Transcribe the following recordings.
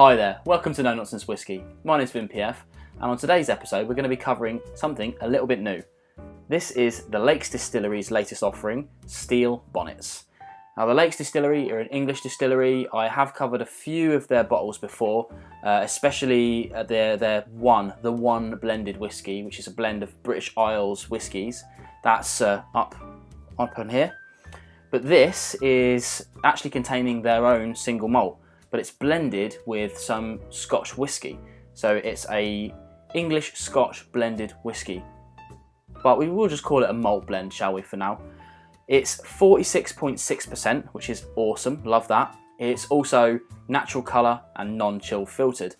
Hi there, welcome to Nonsense Whisky. My name's Vin PF, and on today's episode we're going to be covering something a little bit new. This is the Lakes Distillery's latest offering, Steel Bonnets. Now the Lakes Distillery are an English distillery. I have covered a few of their bottles before, especially the one blended whisky, which is a blend of British Isles whiskies. That's up on here. But this is actually containing their own single malt, but it's blended with some Scotch whisky. So it's a English Scotch blended whisky. But we will just call it a malt blend, shall we, for now. It's 46.6%, which is awesome, love that. It's also natural colour and non-chill filtered.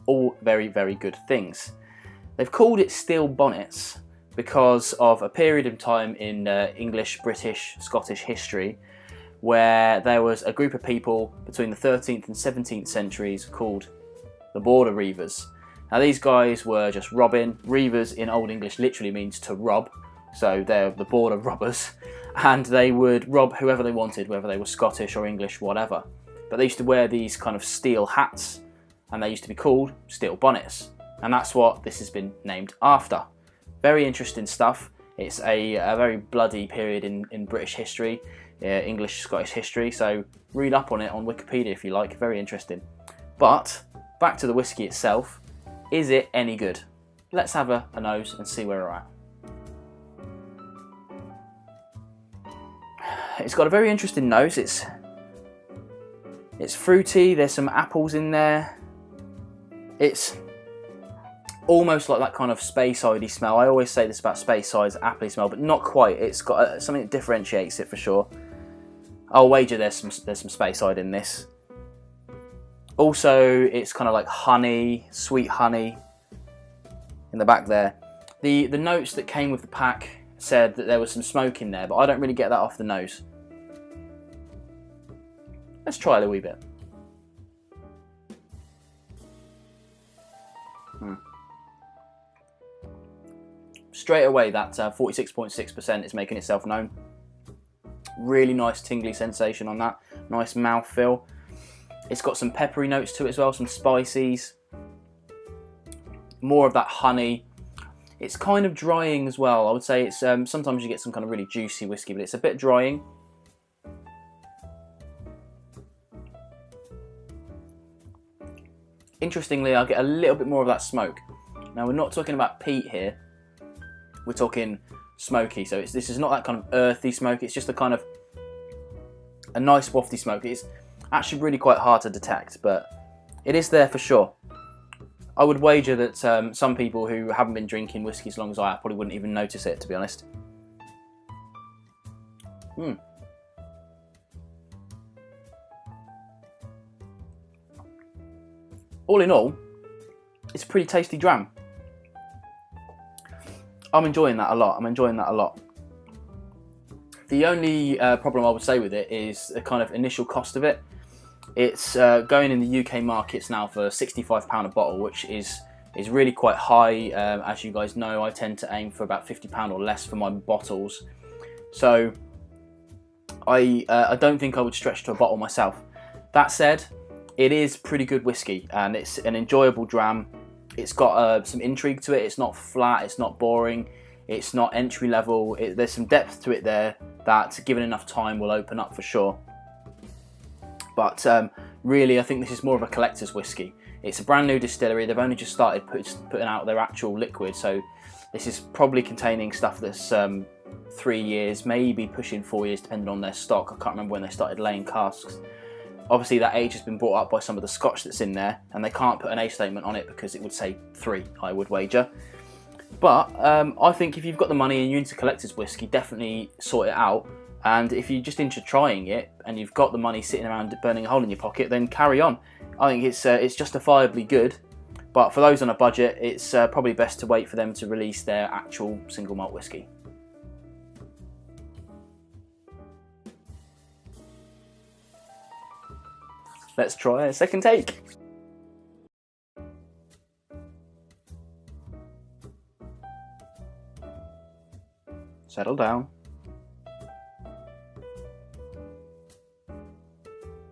All very, very good things. They've called it Steel Bonnets because of a period of time in English, British, Scottish history where there was a group of people between the 13th and 17th centuries called the Border Reivers. Now these guys were just robbing. Reivers in Old English literally means to rob, so they're the border robbers, and they would rob whoever they wanted, whether they were Scottish or English, whatever. But they used to wear these kind of steel hats, and they used to be called steel bonnets, and that's what this has been named after. Very interesting stuff. It's a very bloody period in British history, English, Scottish history, so read up on it on Wikipedia if you like, very interesting. But back to the whisky itself, is it any good? Let's have a nose and see where we're at. It's got a very interesting nose. It's fruity, there's some apples in there. It's almost like that kind of Speyside-y smell. I always say this about Speyside, appley smell, but not quite. It's got something that differentiates it for sure. I'll wager there's some Speyside in this. Also, it's kind of like honey, sweet honey in the back there. The notes that came with the pack said that there was some smoke in there, but I don't really get that off the nose. Let's try it a wee bit. Straight away, that 46.6% is making itself known. Really nice tingly sensation on that. Nice mouthfeel. It's got some peppery notes to it as well, some spices. More of that honey. It's kind of drying as well. I would say it's sometimes you get some kind of really juicy whiskey, but it's a bit drying. Interestingly, I get a little bit more of that smoke. Now we're not talking about peat here. We're talking smoky, so this is not that kind of earthy smoke. It's just a kind of a nice wafty smoke. It's actually really quite hard to detect, but it is there for sure. I would wager that some people who haven't been drinking whiskey as long as I have probably wouldn't even notice it, to be honest. All in all, it's a pretty tasty dram. I'm enjoying that a lot. The only problem I would say with it is the kind of initial cost of it. It's going in the UK markets now for £65 a bottle, which is really quite high. As you guys know, I tend to aim for about £50 or less for my bottles. So I don't think I would stretch to a bottle myself. That said, it is pretty good whiskey and it's an enjoyable dram. It's got some intrigue to it. It's not flat, it's not boring, it's not entry level. There's some depth to it there that, given enough time, will open up for sure. But really, I think this is more of a collector's whiskey. It's a brand new distillery. They've only just started putting out their actual liquid, so this is probably containing stuff that's 3 years, maybe pushing 4 years, depending on their stock. I can't remember when they started laying casks. Obviously that age has been brought up by some of the scotch that's in there, and they can't put an age statement on it because it would say 3, I would wager. But I think if you've got the money and you're into collector's whiskey, definitely sort it out. And if you're just into trying it and you've got the money sitting around burning a hole in your pocket, then carry on. I think it's justifiably good. But for those on a budget, it's probably best to wait for them to release their actual single malt whiskey. Let's try a second take. Settle down.